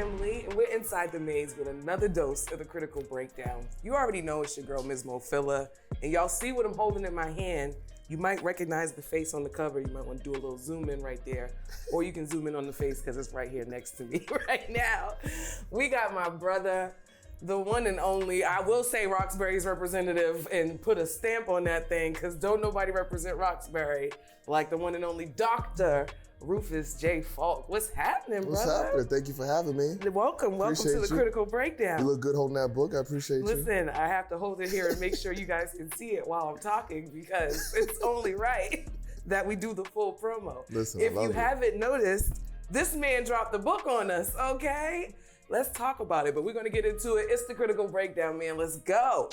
family, and we're inside the maze with another dose of the critical breakdown. You already know it's your girl, Ms. Mofilla, and y'all see what I'm holding in my hand. You might recognize the face on the cover. You might want to do a little zoom in right there, or you can zoom in on the face because it's right here next to me right now. We got my brother, the one and only, I will say Roxbury's representative and put a stamp on that thing because don't nobody represent Roxbury like the one and only Dr. Rufus J. Faulk. What's happening, brother? What's happening? Thank you for having me. Welcome to the Critical Breakdown. You look good holding that book. I appreciate you. Listen, I have to hold it here and make sure you guys can see it while I'm talking because it's only right that we do the full promo. Listen, if you haven't noticed, this man dropped the book on us, okay? Let's talk about it, but we're gonna get into it. It's the Critical Breakdown, man. Let's go.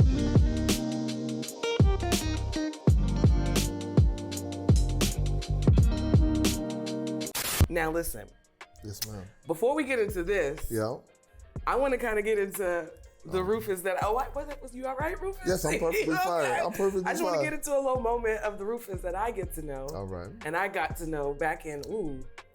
Now listen. Yes, ma'am. Before we get into this, I want to kind of get into the Rufus that, was you all right, Rufus? Yes, I'm perfectly fine. I'm perfectly fine. I just want to get into a little moment of the Rufus that I get to know. All right. And I got to know back in,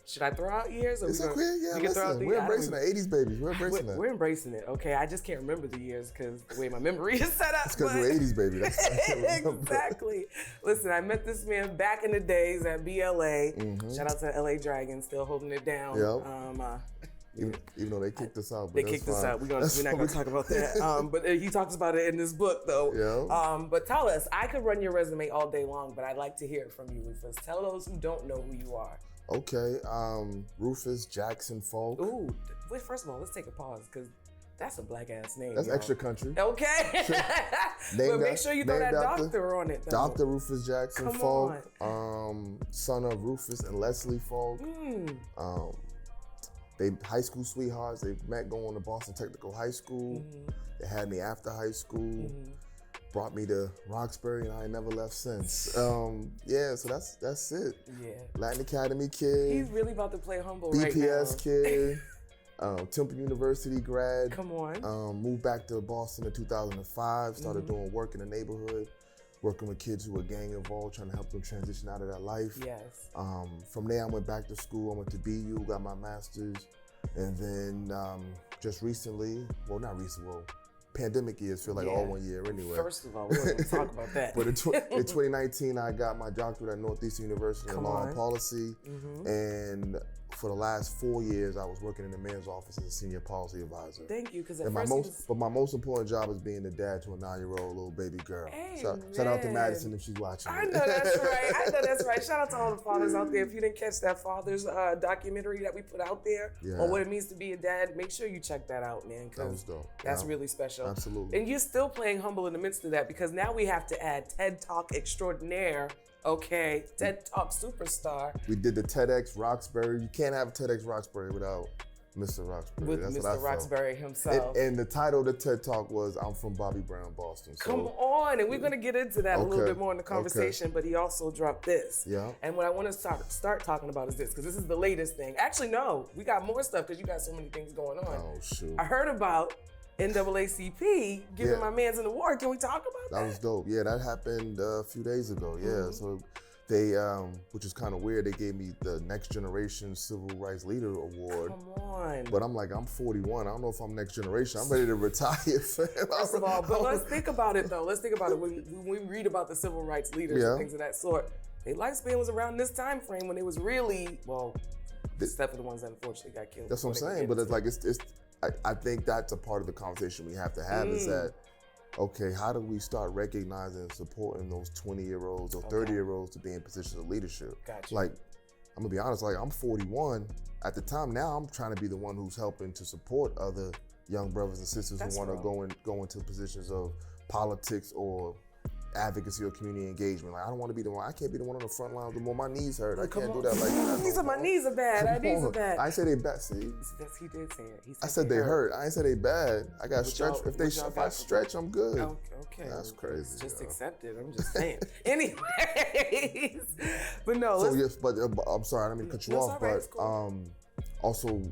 should I throw out years? Or it's okay, yeah, listen, we're embracing the 80s babies. We're embracing that. We're embracing it, okay? I just can't remember the years because the way my memory is set up. It's because we're 80s baby. That's exactly. Listen, I met this man back in the days at BLA. Mm-hmm. Shout out to LA Dragons, still holding it down. Yep. Even though they kicked us out, but they kicked us out. We're not going to talk about that. But he talks about it in this book, though. Yeah. But tell us, I could run your resume all day long, but I'd like to hear it from you, Rufus. Tell those who don't know who you are. Okay, Rufus Jackson Faulk. Ooh, wait, first of all, let's take a pause because that's a black ass name. That's extra country. Okay. But make sure you throw that doctor on it, though. Dr. Rufus Jackson Faulk, son of Rufus and Leslie Faulk. They high school sweethearts. They met going to Boston Technical High School. Mm-hmm. They had me after high school. Mm-hmm. Brought me to Roxbury, and I ain't never left since. So that's it. Yeah. Latin Academy kid. He's really about to play humble BPS right now. kid. Temple University grad. Come on. Moved back to Boston in 2005. Started doing work in the neighborhood, working with kids who were gang involved, trying to help them transition out of that life. Yes. From there, I went back to school. I went to BU, got my master's, and then just recently, pandemic years feel like all 1 year anyway. First of all, we don't even talk about that. But in 2019, I got my doctorate at Northeastern University in Law and Policy. Mm-hmm. And for the last 4 years, I was working in the mayor's office as a senior policy advisor. Thank you, because but my most important job is being the dad to a 9-year-old little baby girl. Shout out to Madison if she's watching. I know that's right. Shout out to all the fathers out there. If you didn't catch that father's documentary that we put out there on what it means to be a dad, make sure you check that out, man. That was dope. That's really special. Absolutely. And you're still playing humble in the midst of that because now we have to add TED Talk extraordinaire. Okay, TED Talk superstar. We did the TEDx Roxbury. You can't have TEDx Roxbury without Mr. Roxbury. With Mr. Roxbury himself. And the title of the TED Talk was I'm from Bobby Brown, Boston. So, come on, and we're gonna get into that a little bit more in the conversation, but he also dropped this. Yeah. And what I wanna start talking about is this, because this is the latest thing. Actually, no, we got more stuff because you got so many things going on. Oh, shoot. I heard about NAACP giving my mans an award. Can we talk about that? That was dope. Yeah, that happened a few days ago. Yeah, so they, which is kind of weird, they gave me the Next Generation Civil Rights Leader Award. Come on. But I'm like, I'm 41. I don't know if I'm next generation. I'm ready to retire. First of all, but let's think about it though. Let's think about it. When we read about the civil rights leaders and things of that sort, their lifespan was around this time frame when it was really, except for the ones that unfortunately got killed. That's what I'm saying. But it's like, I think that's a part of the conversation we have to have is that, okay, how do we start recognizing and supporting those 20-year-olds or 30-year-olds to be in positions of leadership? Gotcha. Like, I'm gonna be honest, like I'm 41. At the time now, I'm trying to be the one who's helping to support other young brothers and sisters who want to go into positions of politics or advocacy or community engagement. Like I don't want to be the one. I can't be the one on the front line. The more my knees hurt, I can't do that. Like my knees are bad. My knees are bad. I ain't say they bad. See, he did say it. He said I said they hurt. I ain't say they bad. I got stretch. If I stretch, I'm good. Okay, that's crazy. Just accept it. I'm just saying. Anyways, but no. So yes, but I'm sorry. I didn't mean to cut you off. But also,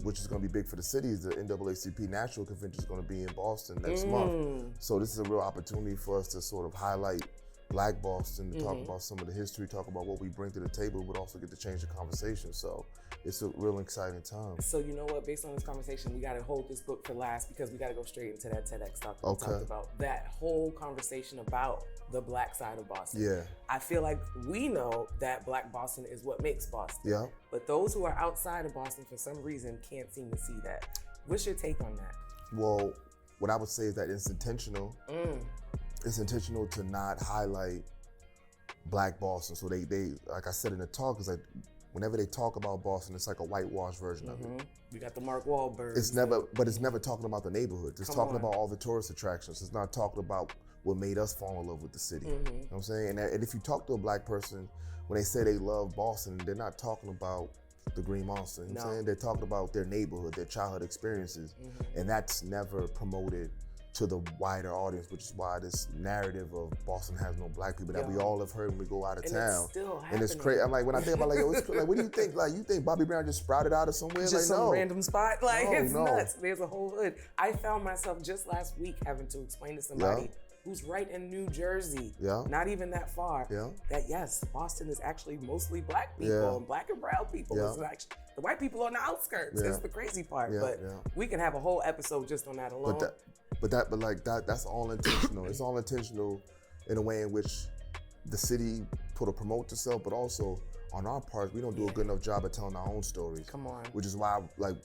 which is going to be big for the city, is the NAACP National Convention is going to be in Boston next month. So this is a real opportunity for us to sort of highlight Black Boston, to talk about some of the history, talk about what we bring to the table, but also get to change the conversation. So it's a real exciting time. So you know what, based on this conversation, we got to hold this book for last because we got to go straight into that TEDx talk we talked about. That whole conversation about the Black side of Boston. Yeah. I feel like we know that Black Boston is what makes Boston. Yeah. But those who are outside of Boston for some reason can't seem to see that. What's your take on that? Well, what I would say is that it's intentional. It's intentional to not highlight Black Boston. So they like I said in the talk, it's like whenever they talk about Boston, it's like a whitewashed version of it. We got the Mark Wahlberg. It's never talking about the neighborhoods. It's talking about all the tourist attractions. It's not talking about what made us fall in love with the city. You know what I'm saying? And if you talk to a Black person, when they say they love Boston, they're not talking about the Green Monster. You know what I'm saying? They're talking about their neighborhood, their childhood experiences. And that's never promoted to the wider audience, which is why this narrative of Boston has no Black people that we all have heard when we go out of town. It's still happening. And it's crazy. I'm like, when I think about like, yo, it's like, what do you think? Like, you think Bobby Brown just sprouted out of somewhere? Just like, some no. random spot? Like, it's No. nuts. There's a whole hood. I found myself just last week having to explain to somebody who's right in New Jersey, not even that far, that yes, Boston is actually mostly Black people and Black and brown people. It's actually, the white people on the outskirts. That's the crazy part. But we can have a whole episode just on that alone. But that's all intentional. It's all intentional in a way in which the city promotes itself, but also on our part, we don't do a good enough job at telling our own stories. Come on. Which is why, like,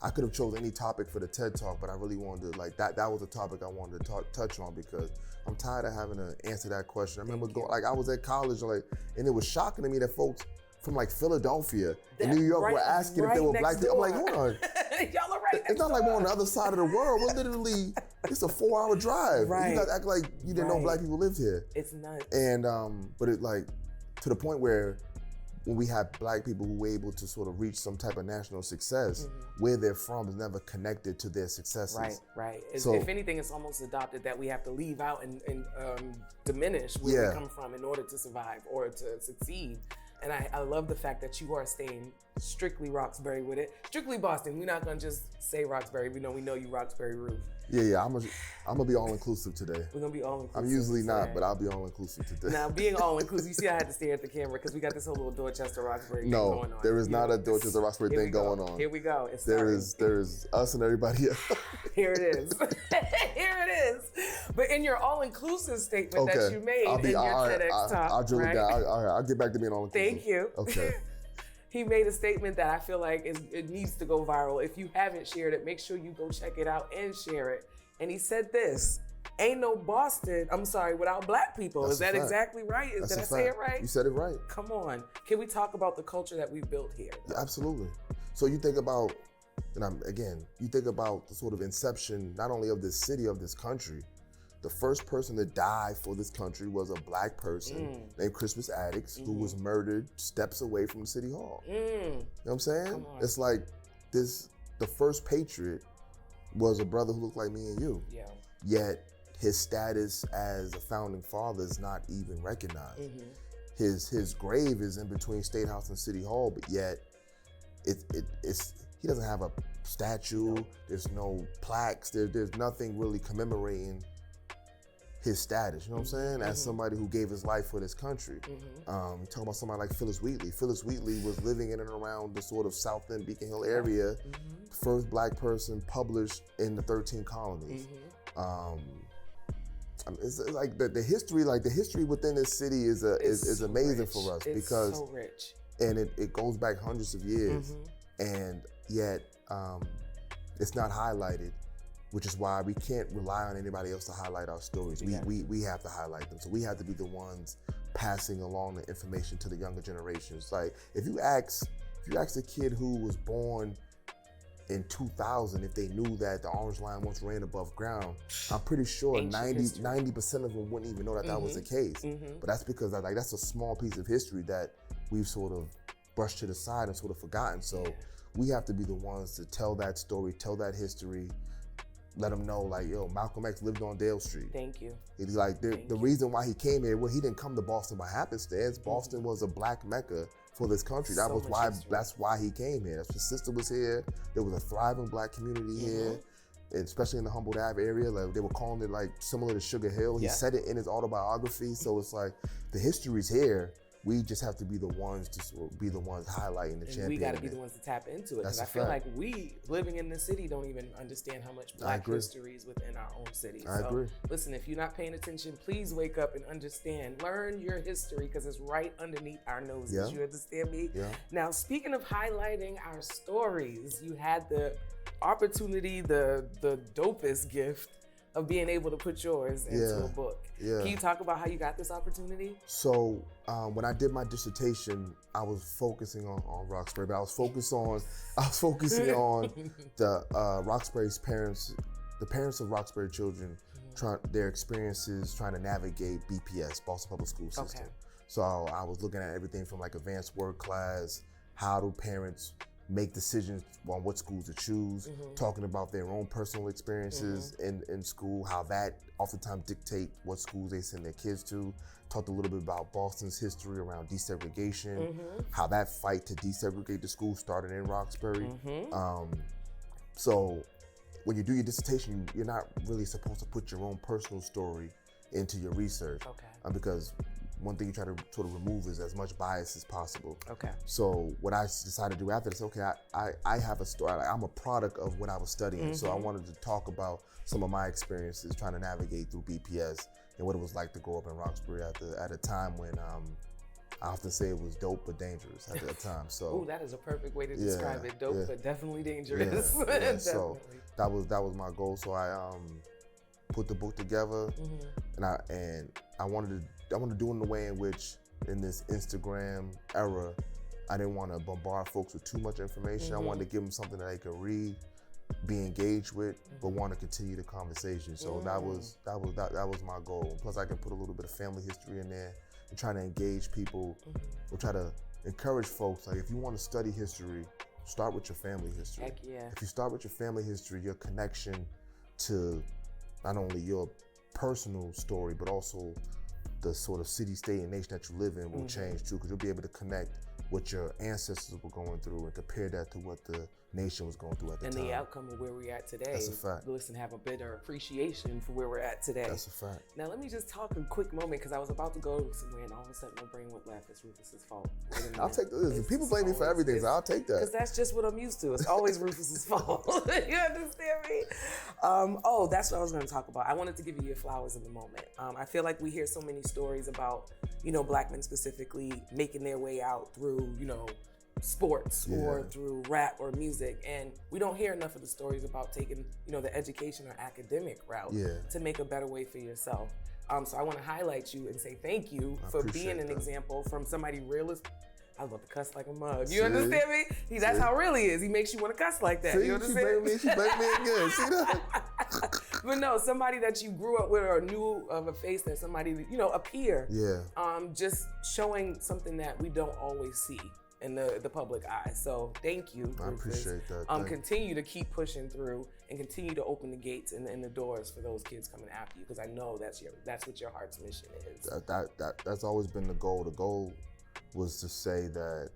I could have chosen any topic for the TED Talk, but I really wanted to, like, that was a topic I wanted to touch on because I'm tired of having to answer that question. I remember I was at college, like, and it was shocking to me that folks from like Philadelphia and New York were asking if they were Black people. I'm like, hold on. Y'all are right next It's not like we're on the other side of the world. We're literally, it's a 4-hour drive. Right. You guys act like you didn't know Black people lived here. It's nuts. And, but it like, to the point where when we have Black people who were able to sort of reach some type of national success, where they're from is never connected to their successes. Right. So, if anything, it's almost adopted that we have to leave out and diminish where we come from in order to survive or to succeed. And I love the fact that you are staying strictly Roxbury with it. Strictly Boston. We're not gonna just say Roxbury. We know you Roxbury Roof. Yeah. I'm gonna be all inclusive today. We're gonna be all inclusive. I'm usually not, but I'll be all inclusive today. Now, being all inclusive, you see, I had to stare at the camera because we got this whole little Dorchester Roxbury thing going on. There is not a Dorchester Roxbury thing going on. Here we go. There is us and everybody else. Here it is. Here it is. But in your all-inclusive statement that you made in your TEDx talk, I'll drill it down. I'll get back to being all-inclusive. Thank you. Okay. He made a statement that I feel like it needs to go viral. If you haven't shared it, make sure you go check it out and share it. And he said this: ain't no Boston, without Black people. Is that exactly right? Did I say it right? You said it right. Come on. Can we talk about the culture that we've built here? Yeah, absolutely. So you think about, you think about the sort of inception, not only of this city, of this country. The first person to die for this country was a Black person named Crispus Attucks, who was murdered steps away from the city hall. You know what I'm saying? It's like the first patriot was a brother who looked like me and you. Yeah. Yet his status as a founding father is not even recognized. His grave is in between State House and City Hall, but yet he doesn't have a statue. There's no plaques. There's nothing really commemorating his status, you know what I'm saying? As somebody who gave his life for this country. Talk about somebody like Phyllis Wheatley. Phyllis Wheatley was living in and around the sort of South End, Beacon Hill area. First Black person published in the 13 colonies. It's like the history within this city is amazing rich. For us because it's so rich. And it goes back hundreds of years, and yet it's not highlighted. Which is why we can't rely on anybody else to highlight our stories. We have to highlight them. So we have to be the ones passing along the information to the younger generations. Like if you ask a kid who was born in 2000 if they knew that the Orange Line once ran above ground, I'm pretty sure 90% of them wouldn't even know that was the case. But that's because that's a small piece of history that we've sort of brushed to the side and sort of forgotten. So we have to be the ones to tell that story, tell that history. Let them know, like, yo, Malcolm X lived on Dale Street. Thank you. He's like, the reason why he came here, he didn't come to Boston by happenstance. Boston was a Black Mecca for this country. That's why he came here. His sister was here. There was a thriving Black community here. especially in the Humboldt Ave area. Like they were calling it like similar to Sugar Hill. He said it in his autobiography. So it's like the history's here. We just have to be the ones to be the ones highlighting the champion. And we got to be the ones to tap into it. Because I feel like we, living in the city, don't even understand how much Black history is within our own city. I agree. Listen, if you're not paying attention, please wake up and understand. Learn your history because it's right underneath our noses. Yeah. You understand me? Yeah. Now, speaking of highlighting our stories, you had the opportunity, the dopest gift of being able to put yours into a book. Yeah. Can you talk about how you got this opportunity? So when I did my dissertation, I was focusing on Roxbury, but I was focusing on the Roxbury's parents, the parents of Roxbury children, their experiences trying to navigate BPS, Boston Public School System. Okay. So I was looking at everything from like advanced word class, how do parents make decisions on what schools to choose, talking about their own personal experiences in school, how that oftentimes dictate what schools they send their kids to. Talked a little bit about Boston's history around desegregation, how that fight to desegregate the school started in Roxbury. So when you do your dissertation, you're not really supposed to put your own personal story into your research. Because one thing you try to sort of remove is as much bias as possible. So what I decided to do after this, I have a story. I'm a product of what I was studying. So I wanted to talk about some of my experiences trying to navigate through BPS and what it was like to grow up in Roxbury at a time when I often say it was dope but dangerous at that time. So that is a perfect way to describe it. Dope but definitely dangerous. So that was my goal. So I put the book together, and I wanted to do it in a way in which, in this Instagram era, I didn't want to bombard folks with too much information. I wanted to give them something that they could read, be engaged with, but want to continue the conversation. So that was my goal. Plus, I can put a little bit of family history in there and try to engage people. We'll try to encourage folks. Like, if you want to study history, start with your family history. Heck yeah. If you start with your family history, your connection to not only your personal story, but also the sort of city, state, and nation that you live in will change too, because you'll be able to connect what your ancestors were going through and compare that to what the nation was going through at the time. And the outcome of where we're at today. That's a fact. Listen, have a better appreciation for where we're at today. That's a fact. Now let me just talk a quick moment, because I was about to go somewhere and all of a sudden my brain went left. It's Rufus's fault. I'll take this. People blame me for everything, so I'll take that. Because that's just what I'm used to. It's always Rufus's fault. You understand me? That's what I was going to talk about. I wanted to give you your flowers in the moment. I feel like we hear so many stories about, Black men specifically making their way out through, sports or through rap or music, and we don't hear enough of the stories about taking the education or academic route to make a better way for yourself. So I want to highlight you and say thank you for being an example from somebody realist. I was about to cuss like a mug. You understand me? That's how real he is. He makes you want to cuss like that. You understand? She blamed me again. See that? But no, somebody that you grew up with or knew of a face, that somebody, a peer. Just showing something that we don't always see in the public eye. So thank you, Rufus. I appreciate that. Continue to keep pushing through and continue to open the gates and the doors for those kids coming after you, because I know that's what your heart's mission is. That's always been the goal. The goal was to say that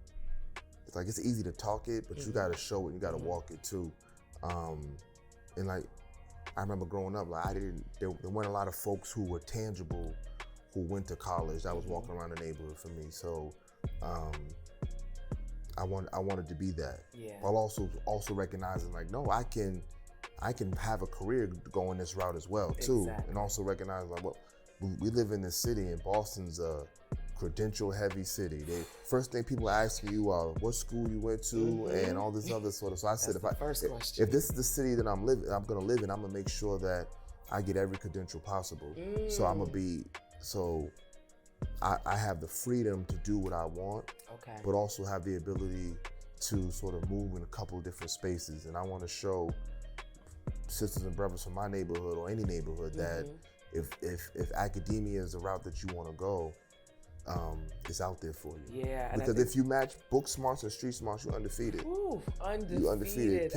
it's easy to talk it, but you got to show it. You got to walk it too. And like, I remember growing up, there weren't a lot of folks who were tangible, who went to college. I was walking around the neighborhood for me. So I wanted to be that. While also recognizing no, I can have a career going this route as well too. Exactly. And also recognize we live in this city, and Boston's a credential heavy city. The first thing people ask you are what school you went to and all this other sort of. So I said, if this is the city that I'm going to live in, I'm going to make sure that I get every credential possible. So I'm going to be, I have the freedom to do what I want, but also have the ability to sort of move in a couple of different spaces. And I want to show sisters and brothers from my neighborhood or any neighborhood that if academia is the route that you want to go, it's out there for you. Because if you match book smarts and street smarts, you're undefeated. Undefeated. You're undefeated.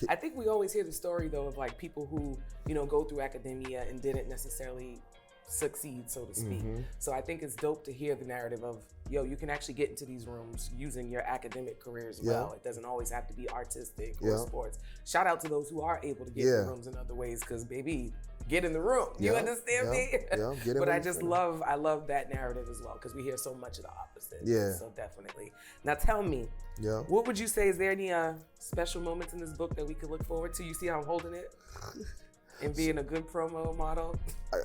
I think we always hear the story though of people who go through academia and didn't necessarily succeed, so to speak. So I think it's dope to hear the narrative of, yo, you can actually get into these rooms using your academic career as well. It doesn't always have to be artistic or sports. Shout out to those who are able to get in rooms in other ways, because baby, get in the room. You understand me? Get in but I love that narrative as well, because we hear so much of the opposite. So definitely. Now tell me, what would you say, is there any special moments in this book that we could look forward to? You see how I'm holding it? And being a good promo model.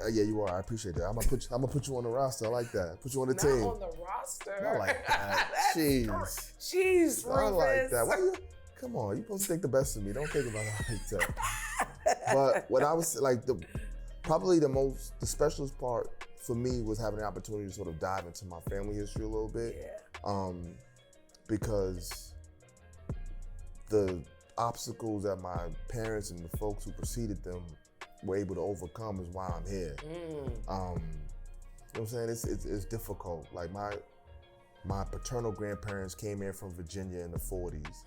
Yeah, you are. I appreciate that. I'm gonna put you on the roster. I like that. Put you on the team. Not on the roster. I like that. Jeez, Rufus. I like that. Why you? Come on, you're supposed to think the best of me. Don't think about it like that. But what I was like, probably the specialist part for me was having the opportunity to sort of dive into my family history a little bit. Because the obstacles that my parents and the folks who preceded them were able to overcome is why I'm here. You know what I'm saying? It's difficult. Like my paternal grandparents came in from Virginia in the 40s.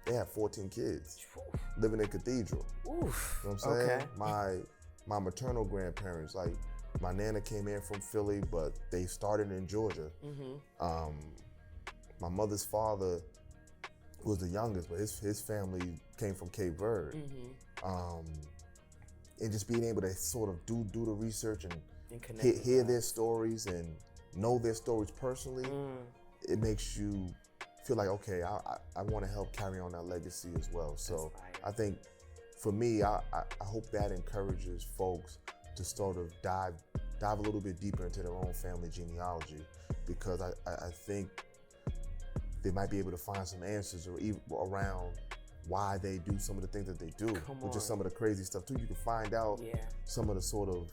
They had 14 kids living in Cathedral. You know what I'm saying? My maternal grandparents, like my nana came in from Philly, but they started in Georgia. My mother's father was the youngest, but his family came from Cape Verde. And just being able to sort of do the research and hear their stories and know their stories personally, it makes you feel like, okay, I want to help carry on that legacy as well. So I think for me, I hope that encourages folks to sort of dive a little bit deeper into their own family genealogy, because I think they might be able to find some answers or even around why they do some of the things that they do, which is some of the crazy stuff too. You can find out some of the sort of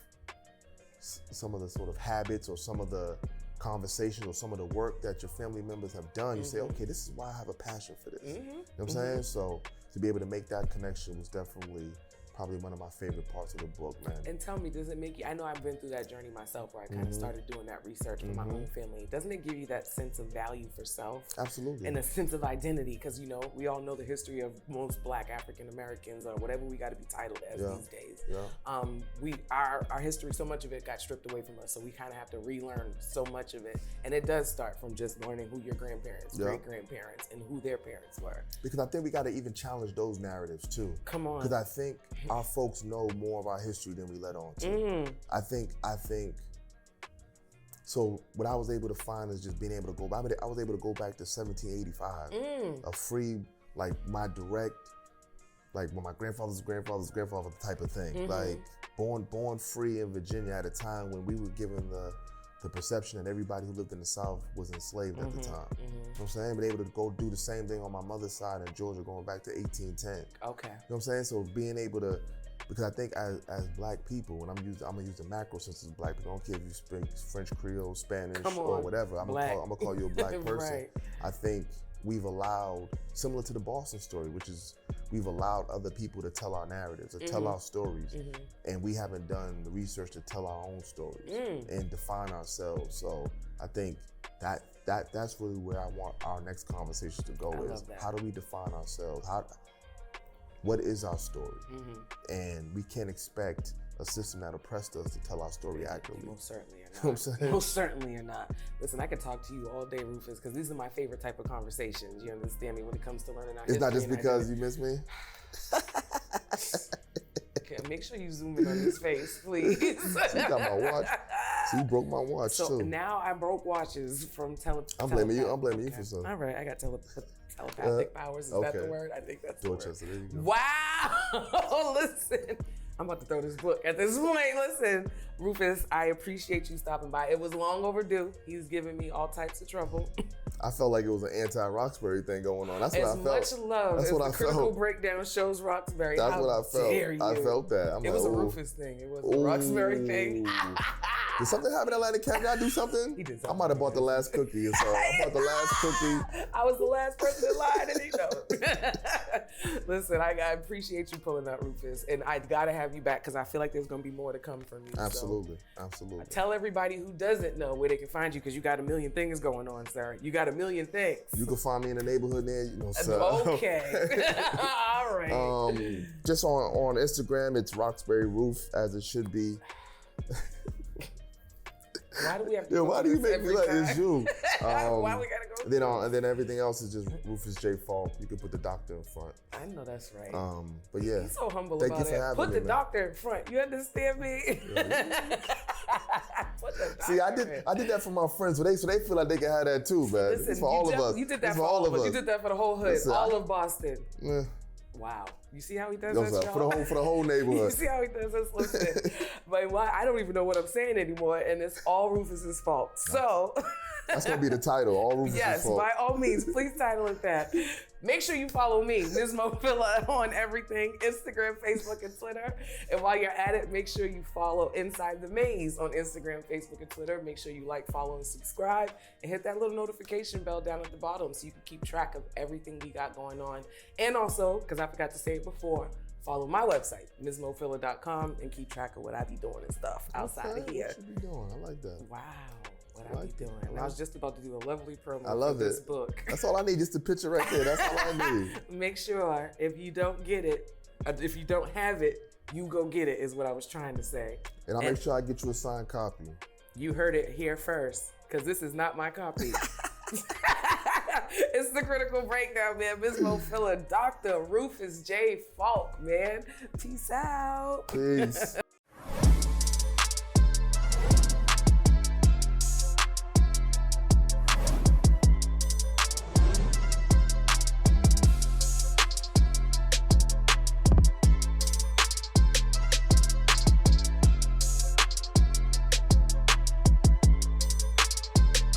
habits or some of the conversations or some of the work that your family members have done. You say, okay, this is why I have a passion for this. You know what I'm saying? So to be able to make that connection was definitely probably one of my favorite parts of the book, man. And tell me, does it make you, I know I've been through that journey myself where I kind of started doing that research for my own family. Doesn't it give you that sense of value for self? Absolutely. And a sense of identity, because you know, we all know the history of most Black African Americans or whatever we got to be titled as these days. Our history, so much of it got stripped away from us, so we kind of have to relearn so much of it. And it does start from just learning who your grandparents, great-grandparents, and who their parents were. Because I think we got to even challenge those narratives too. Come on. Because I think our folks know more of our history than we let on to. I think, so what I was able to find is just being able to go, I was able to go back to 1785, a free, like my direct, like when my grandfather's grandfather type of thing, like born free in Virginia at a time when we were given the perception that everybody who lived in the South was enslaved at the time. You know what I'm saying? But able to go do the same thing on my mother's side in Georgia, going back to 1810. Okay. You know what I'm saying? So being able to, because I think as Black people, when I'm gonna use the macro sense of Black people, I don't care if you speak French, Creole, Spanish, or whatever, I'm gonna call you a Black person. I think we've allowed, similar to the Boston story, which is we've allowed other people to tell our narratives, to tell our stories, and we haven't done the research to tell our own stories and define ourselves. So I think that's really where I want our next conversation to go. Is how do we define ourselves? What is our story? And we can't expect a system that oppressed us to tell our story accurately. Most certainly are not. You know what I'm saying? Most certainly are not. Listen, I could talk to you all day, Rufus, because these are my favorite type of conversations. You understand me when it comes to learning our history. It's not just because you miss me? Okay, make sure you zoom in on his face, please. You got my watch. So you broke my watch too. So now I broke watches from I'm blaming you for something. All right, I got telepathic powers. Is that the word? I think that's the word. There you go. Wow! Listen, I'm about to throw this book at this point. Listen, Rufus, I appreciate you stopping by. It was long overdue. He's giving me all types of trouble. I felt like it was an anti-Roxbury thing going on. That's what I felt. As much love as the Critical Breakdown shows Roxbury. That's what I felt. Dare you. I felt that. It was a Rufus thing. It was a Roxbury thing. Did something happen in Atlantic Cat? Did I do something? He did something. I might have bought the last cookie. So I bought the last cookie. I was the last person in line, and he knows. Listen, I appreciate you pulling out, Rufus, and I gotta have you back because I feel like there's gonna be more to come from you. Absolutely, so. Absolutely. Tell everybody who doesn't know where they can find you, because you got a million things going on, sir. You got a million things. You can find me in the neighborhood there, you know, sir. Okay. All right. Just on Instagram, it's Roxbury Roof, as it should be. Why do we have to? Yeah, go why through do you this make me every like time? it's you? Why we gotta go? And then everything else is just Rufus J. Faulk. You can put the doctor in front. I know that's right. But yeah, He's so humble thank about you for it. having Put me, the man. doctor in front. You understand me? Yeah. Put the doctor See, I in. did that for my friends, so they feel like they can have that too, man. Listen, It's for all of us. You did that It's for all of us. us. You did that for the whole hood, Listen, all of Boston. Eh, Wow. You see how he does no, that, sir, y'all? for the whole neighborhood. You see how he does this? Listen, but why? I don't even know what I'm saying anymore, and it's all Rufus's fault. So That's gonna be the title. All Rufus' yes, fault. by all means, please title it that. Make sure you follow me, Ms. Mofilla, on everything, Instagram, Facebook, and Twitter. And while you're at it, make sure you follow Inside the Maze on Instagram, Facebook, and Twitter. Make sure you like, follow, and subscribe, and hit that little notification bell down at the bottom so you can keep track of everything we got going on. And also, because I forgot to say it before, follow my website, MsMofilla.com, and keep track of what I be doing and stuff outside of here. What you be doing? I like that. Wow, what I be doing. And I was just about to do a lovely promo love for this it. book. That's all I need, just the picture right there. That's all I need. Make sure if you don't get it, if you don't have it, you go get it is what I was trying to say. And I'll make sure I get you a signed copy. You heard it here first, because this is not my copy. It's the Critical Breakdown, man. Ms. Mofilla, Dr. Rufus J. Faulk, man. Peace out. Peace.